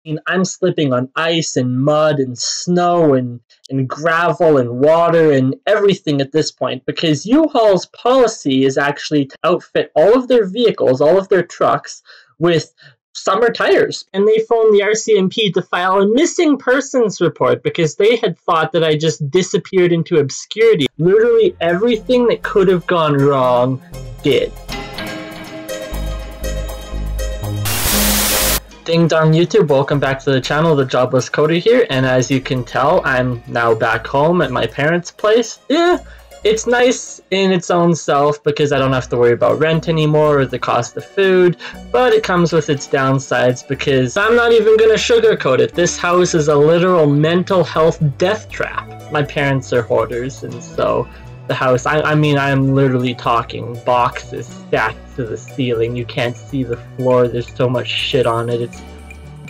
mean, I'm slipping on ice and mud and snow and gravel and water and everything at this point because U-Haul's policy is actually to outfit all of their vehicles, all of their trucks, with summer tires. And they phoned the RCMP to file a missing persons report because they had thought that I just disappeared into obscurity. Literally everything that could have gone wrong did. Ding dong YouTube, welcome back to the channel. The Jobless Coder here, and as you can tell, I'm now back home at my parents' place. Yeah, it's nice in its own self because I don't have to worry about rent anymore or the cost of food, but it comes with its downsides because I'm not even gonna sugarcoat it. This house is a literal mental health death trap. My parents are hoarders, and so the house, I mean, I'm literally talking boxes stacked to the ceiling. You can't see the floor. There's so much shit on it.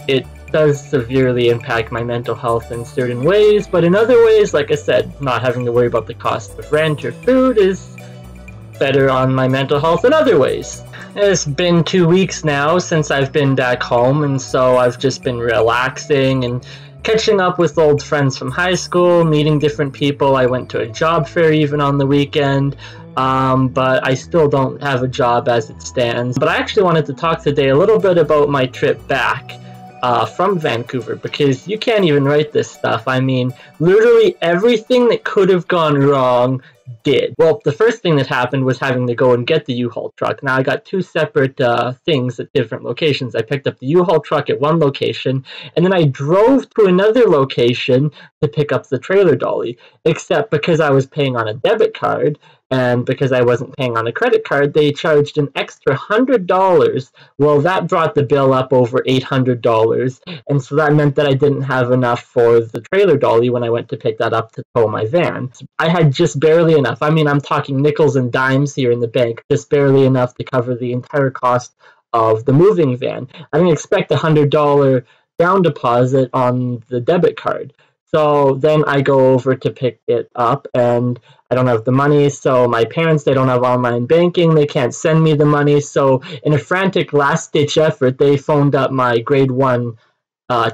It does severely impact my mental health in certain ways, but in other ways, like I said, not having to worry about the cost of rent or food is better on my mental health in other ways. It's been 2 weeks now since I've been back home, and so I've just been relaxing and catching up with old friends from high school, meeting different people. I went to a job fair even on the weekend, but I still don't have a job as it stands. But I actually wanted to talk today a little bit about my trip back from Vancouver, because you can't even write this stuff. I mean, literally everything that could have gone wrong did. Well, the first thing that happened was having to go and get the U-Haul truck. Now, I got two separate things at different locations. I picked up the U-Haul truck at one location, and then I drove to another location to pick up the trailer dolly. Except because I was paying on a debit card, and because I wasn't paying on a credit card, they charged an extra $100. Well, that brought the bill up over $800, and so that meant that I didn't have enough for the trailer dolly when I went to pick that up to tow my van. I had just barely enough. I mean, I'm talking nickels and dimes here in the bank, just barely enough to cover the entire cost of the moving van. I didn't expect a $100 down deposit on the debit card. So then I go over to pick it up, and I don't have the money, so my parents, they don't have online banking, they can't send me the money, so in a frantic last-ditch effort, they phoned up my grade 1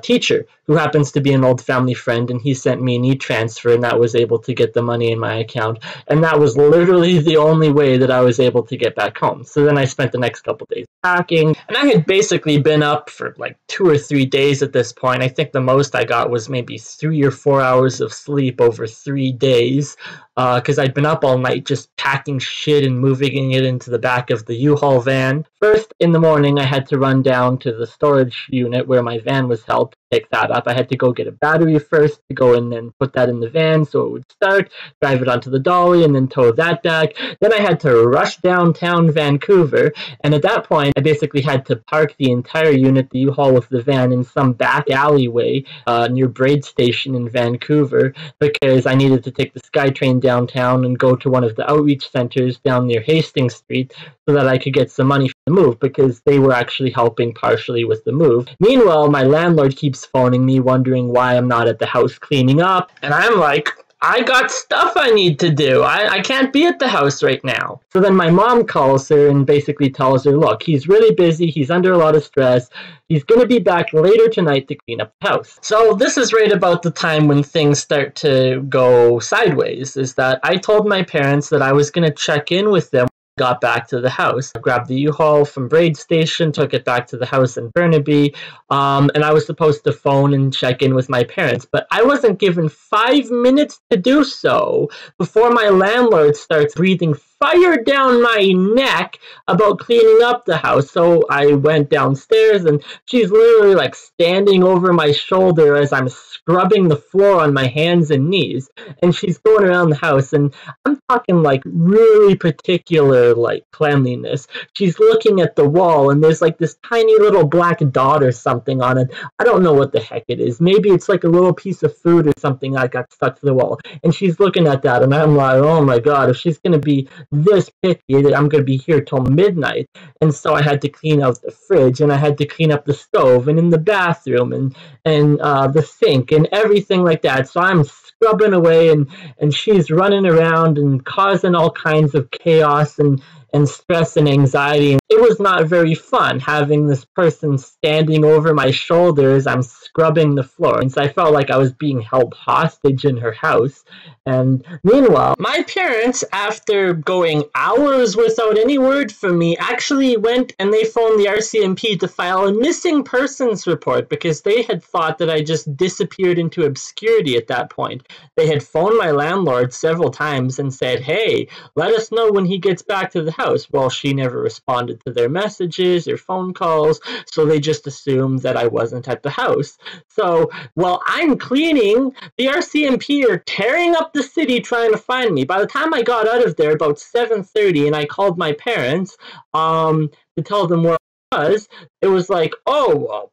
teacher, who happens to be an old family friend, and he sent me an e-transfer, and that was able to get the money in my account, and that was literally the only way that I was able to get back home. So then I spent the next couple days packing, and I had basically been up for like 2 or 3 days at this point. I think the most I got was maybe 3 or 4 hours of sleep over 3 days, because I'd been up all night just packing shit and moving it into the back of the U-Haul van. First, in the morning, I had to run down to the storage unit where my van was held to pick that up. I had to go get a battery first to go in and put that in the van so it would start, drive it onto the dolly, and then tow that back. Then I had to rush downtown Vancouver, and at that point, I basically had to park the entire unit, the U-Haul with the van, in some back alleyway near Braid Station in Vancouver, because I needed to take the SkyTrain downtown and go to one of the outreach centers down near Hastings Street so that I could get some money for the move, because they were actually helping partially with the move. Meanwhile, my landlord keeps phoning me wondering why I'm not at the house cleaning up, and I'm like, I got stuff I need to do. I can't be at the house right now. So then my mom calls her and basically tells her, look, he's really busy, he's under a lot of stress, he's going to be back later tonight to clean up the house. So this is right about the time when things start to go sideways, is that I told my parents that I was going to check in with them. Got back to the house. I grabbed the U-Haul from Braid Station, took it back to the house in Burnaby, and I was supposed to phone and check in with my parents, but I wasn't given 5 minutes to do so before my landlord starts breathing fire down my neck about cleaning up the house. So I went downstairs, and she's literally like standing over my shoulder as I'm scrubbing the floor on my hands and knees, and she's going around the house, and I'm talking like really particular like cleanliness. She's looking at the wall, and there's like this tiny little black dot or something on it. I don't know what the heck it is. Maybe it's like a little piece of food or something that got stuck to the wall, and she's looking at that, and I'm like, oh my god, if she's gonna be this picky, I'm going to be here till midnight. And so I had to clean out the fridge, and I had to clean up the stove, and in the bathroom, and the sink, and everything like that. So I'm scrubbing away, and she's running around and causing all kinds of chaos, and and stress and anxiety. It was not very fun having this person standing over my shoulders. I'm scrubbing the floor. And so I felt like I was being held hostage in her house. And meanwhile, my parents, after going hours without any word from me, actually went and they phoned the RCMP to file a missing persons report because they had thought that I just disappeared into obscurity at that point. They had phoned my landlord several times and said, hey, let us know when he gets back to the house. Well, she never responded to their messages or phone calls, so they just assumed that I wasn't at the house. So while I'm cleaning, the RCMP are tearing up the city trying to find me. By the time I got out of there about 7:30 and I called my parents to tell them where I was, it was like, oh, well,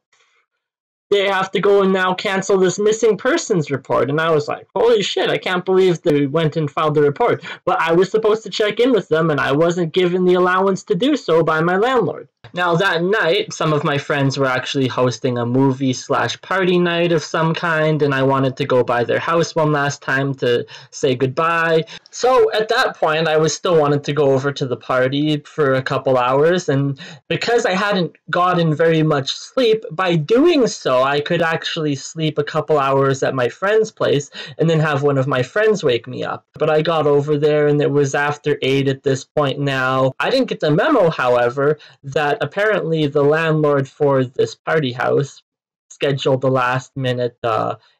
they have to go and now cancel this missing persons report. And I was like, holy shit, I can't believe they went and filed the report. But I was supposed to check in with them, and I wasn't given the allowance to do so by my landlord. Now, that night, some of my friends were actually hosting a movie/party night of some kind, and I wanted to go by their house one last time to say goodbye. So at that point, I was still wanted to go over to the party for a couple hours, and because I hadn't gotten very much sleep, by doing so, I could actually sleep a couple hours at my friend's place and then have one of my friends wake me up. But I got over there, and it was after 8 at this point now. I didn't get the memo, however, that apparently the landlord for this party house scheduled the last-minute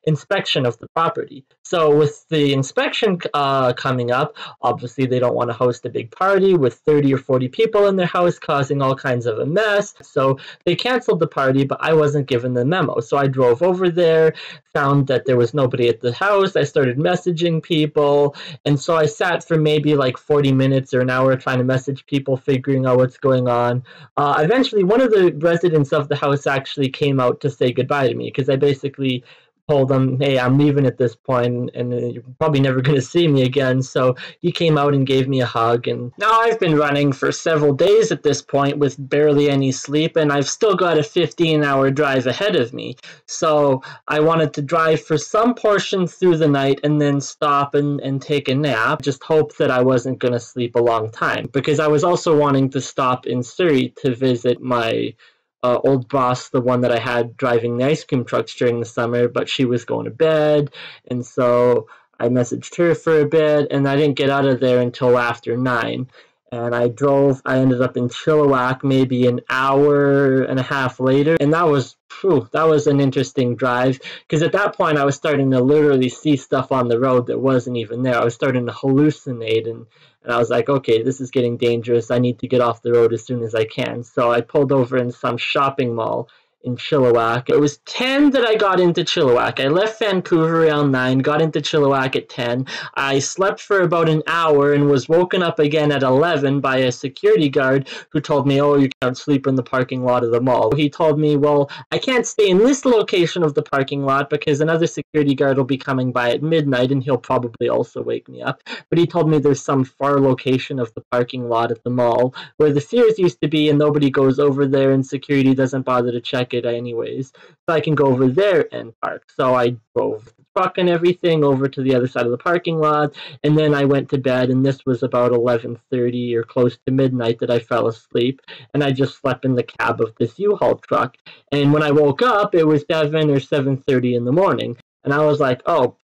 inspection of the property. So with the inspection coming up, obviously they don't want to host a big party with 30 or 40 people in their house causing all kinds of a mess. So they canceled the party, but I wasn't given the memo. So I drove over there, found that there was nobody at the house. I started messaging people, and so I sat for maybe like 40 minutes or an hour trying to message people, figuring out what's going on. Eventually, one of the residents of the house actually came out to say goodbye to me because I basically told him, hey, I'm leaving at this point, and you're probably never going to see me again. So he came out and gave me a hug, and now I've been running for several days at this point with barely any sleep, and I've still got a 15-hour drive ahead of me. So I wanted to drive for some portion through the night and then stop and take a nap, just hope that I wasn't going to sleep a long time, because I was also wanting to stop in Surrey to visit my old boss, the one that I had driving the ice cream trucks during the summer, but she was going to bed, and so I messaged her for a bit, and I didn't get out of there until after 9. And I ended up in Chilliwack maybe an hour and a half later, and that was an interesting drive, because at that point I was starting to literally see stuff on the road that wasn't even there. I was starting to hallucinate, and I was like, okay, this is getting dangerous. I need to get off the road as soon as I can. So I pulled over in some shopping mall in Chilliwack. It was 10 that I got into Chilliwack. I left Vancouver around 9, got into Chilliwack at 10. I slept for about an hour and was woken up again at 11 by a security guard who told me, oh, you can't sleep in the parking lot of the mall. He told me, well, I can't stay in this location of the parking lot because another security guard will be coming by at midnight and he'll probably also wake me up. But he told me there's some far location of the parking lot at the mall where the Sears used to be and nobody goes over there and security doesn't bother to check it anyways, so I can go over there and park. So I drove the truck and everything over to the other side of the parking lot, and then I went to bed, and this was about 11:30 or close to midnight that I fell asleep, and I just slept in the cab of this U-Haul truck. And when I woke up, it was 7 or 7:30 in the morning, and I was like, oh,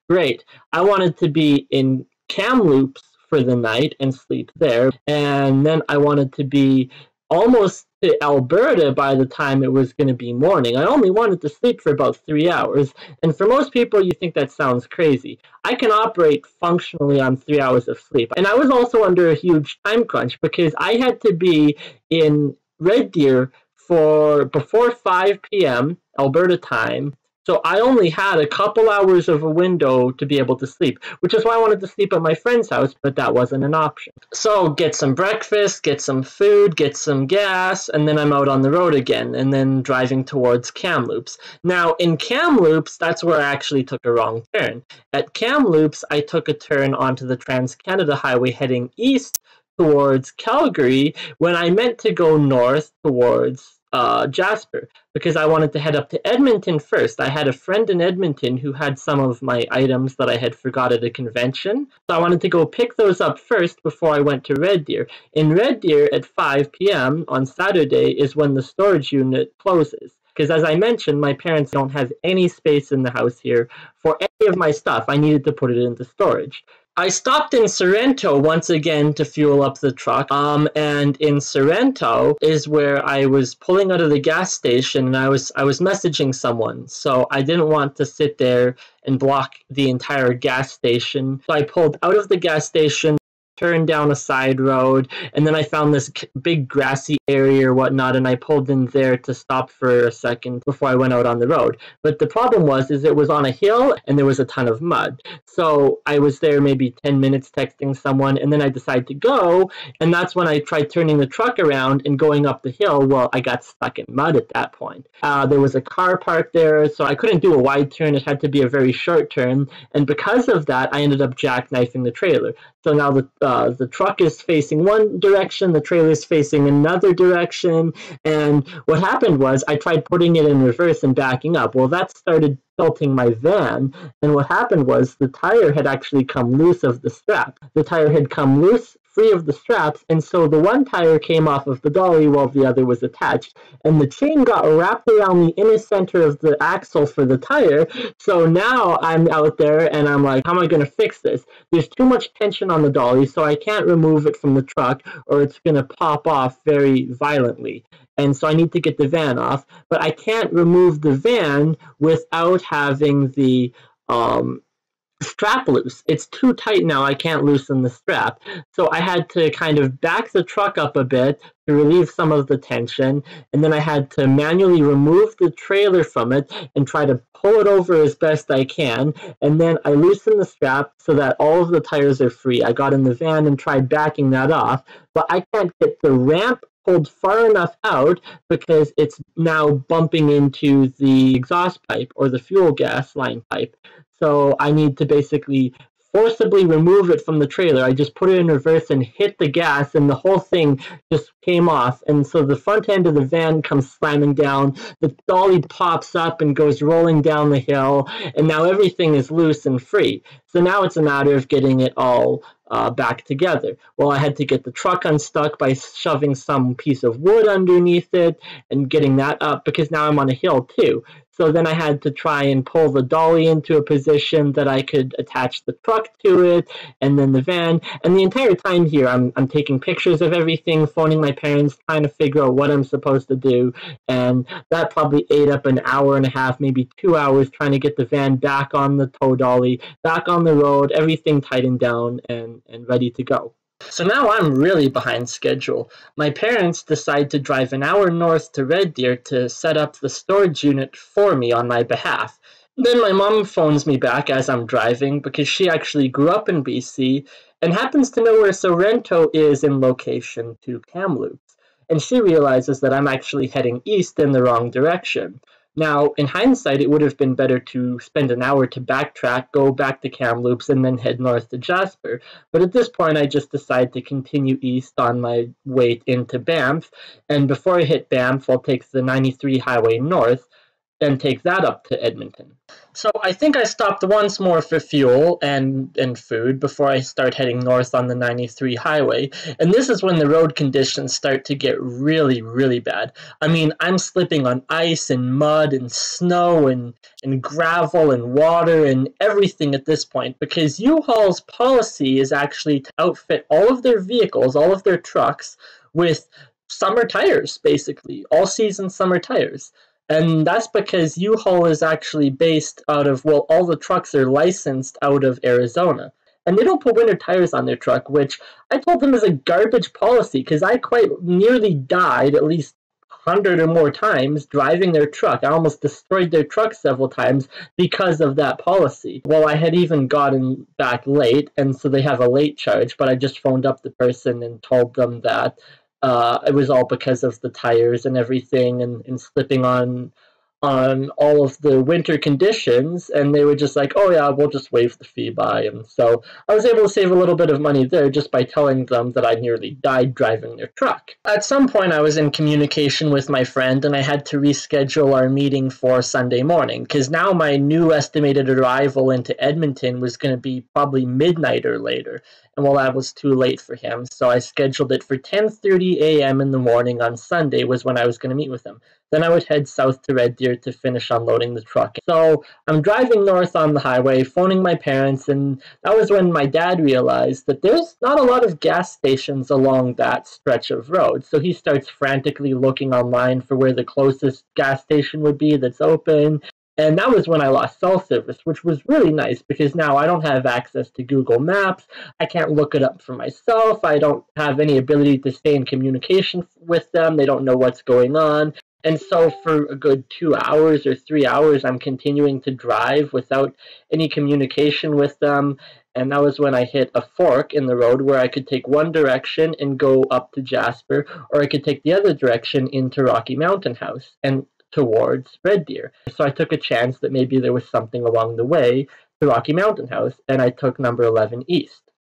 great. I wanted to be in Kamloops for the night and sleep there, and then I wanted to be almost to Alberta by the time it was going to be morning. I only wanted to sleep for about 3 hours, and for most people you think that sounds crazy. I can operate functionally on 3 hours of sleep, and I was also under a huge time crunch because I had to be in Red Deer for before 5 p.m. Alberta time. So I only had a couple hours of a window to be able to sleep, which is why I wanted to sleep at my friend's house, but that wasn't an option. So get some breakfast, get some food, get some gas, and then I'm out on the road again, and then driving towards Kamloops. Now, in Kamloops, that's where I actually took a wrong turn. At Kamloops, I took a turn onto the Trans-Canada Highway heading east towards Calgary when I meant to go north towards Jasper because I wanted to head up to Edmonton first. I had a friend in Edmonton who had some of my items that I had forgot at a convention, so I wanted to go pick those up first before I went to Red Deer. In Red Deer at 5 p.m. on Saturday is when the storage unit closes. Because as I mentioned, my parents don't have any space in the house here for any of my stuff. I needed to put it into storage. I stopped in Sorrento once again to fuel up the truck. And in Sorrento is where I was pulling out of the gas station and I was messaging someone. So I didn't want to sit there and block the entire gas station. So I pulled out of the gas station, turned down a side road, and then I found this big grassy area or whatnot, and I pulled in there to stop for a second before I went out on the road. But the problem was it was on a hill and there was a ton of mud. So I was there maybe 10 minutes texting someone, and then I decided to go, and that's when I tried turning the truck around and going up the hill. Well, I got stuck in mud at that point. There was a car parked there, so I couldn't do a wide turn. It had to be a very short turn, and because of that, I ended up jackknifing the trailer. So now the truck is facing one direction, the trailer is facing another direction, and what happened was I tried putting it in reverse and backing up. Well, that started tilting my van, and what happened was the tire had actually come loose of the strap. The tire had come loose, free of the straps, and so the one tire came off of the dolly while the other was attached, and the chain got wrapped around the inner center of the axle for the tire. So now I'm out there and I'm like, how am I going to fix this? There's too much tension on the dolly, so I can't remove it from the truck or it's going to pop off very violently. And so I need to get the van off, but I can't remove the van without having the strap loose. It's too tight now. I can't loosen the strap. So I had to kind of back the truck up a bit to relieve some of the tension, and then I had to manually remove the trailer from it and try to pull it over as best I can, and then I loosened the strap so that all of the tires are free. I got in the van and tried backing that off, but I can't get the ramp pulled far enough out because it's now bumping into the exhaust pipe or the fuel gas line pipe. So I need to basically forcibly remove it from the trailer. I just put it in reverse and hit the gas, and the whole thing just came off. And so the front end of the van comes slamming down. The dolly pops up and goes rolling down the hill, and now everything is loose and free. So now it's a matter of getting it all back together. Well, I had to get the truck unstuck by shoving some piece of wood underneath it and getting that up because now I'm on a hill too. So then I had to try and pull the dolly into a position that I could attach the truck to it, and then the van. And the entire time here, I'm taking pictures of everything, phoning my parents, trying to figure out what I'm supposed to do. And that probably ate up an hour and a half, maybe 2 hours, trying to get the van back on the tow dolly, back on the road, everything tightened down and ready to go. So now I'm really behind schedule. My parents decide to drive an hour north to Red Deer to set up the storage unit for me on my behalf. Then my mom phones me back as I'm driving because she actually grew up in BC and happens to know where Sorrento is in location to Kamloops. And she realizes that I'm actually heading east in the wrong direction. Now, in hindsight, it would have been better to spend an hour to backtrack, go back to Kamloops, and then head north to Jasper. But at this point, I just decided to continue east on my way into Banff. And before I hit Banff, I'll take the 93 highway north and take that up to Edmonton. So I think I stopped once more for fuel and food before I start heading north on the 93 highway. And this is when the road conditions start to get really, really bad. I mean, I'm slipping on ice and mud and snow and gravel and water and everything at this point because U-Haul's policy is actually to outfit all of their vehicles, all of their trucks with summer tires, basically, all-season summer tires. And that's because U-Haul is actually based out of, well, all the trucks are licensed out of Arizona. And they don't put winter tires on their truck, which I told them is a garbage policy because I quite nearly died at least 100 or more times driving their truck. I almost destroyed their truck several times because of that policy. Well, I had even gotten back late, and so they have a late charge, but I just phoned up the person and told them that it was all because of the tires and everything and slipping on on all of the winter conditions, and they were just like, oh yeah, we'll just waive the fee by. And so I was able to save a little bit of money there just by telling them that I nearly died driving their truck. At some point, I was in communication with my friend, and I had to reschedule our meeting for Sunday morning, because now my new estimated arrival into Edmonton was going to be probably midnight or later. And well, that was too late for him, so I scheduled it for 10:30 a.m. in the morning on Sunday was when I was going to meet with him. Then I would head south to Red Deer to finish unloading the truck. So I'm driving north on the highway, phoning my parents, and that was when my dad realized that there's not a lot of gas stations along that stretch of road. So he starts frantically looking online for where the closest gas station would be that's open. And that was when I lost cell service, which was really nice because now I don't have access to Google Maps. I can't look it up for myself. I don't have any ability to stay in communication with them. They don't know what's going on. And so for a good 2 hours or 3 hours, I'm continuing to drive without any communication with them. And that was when I hit a fork in the road where I could take one direction and go up to Jasper, or I could take the other direction into Rocky Mountain House and towards Red Deer. So I took a chance that maybe there was something along the way to Rocky Mountain House, and I took number 11 east.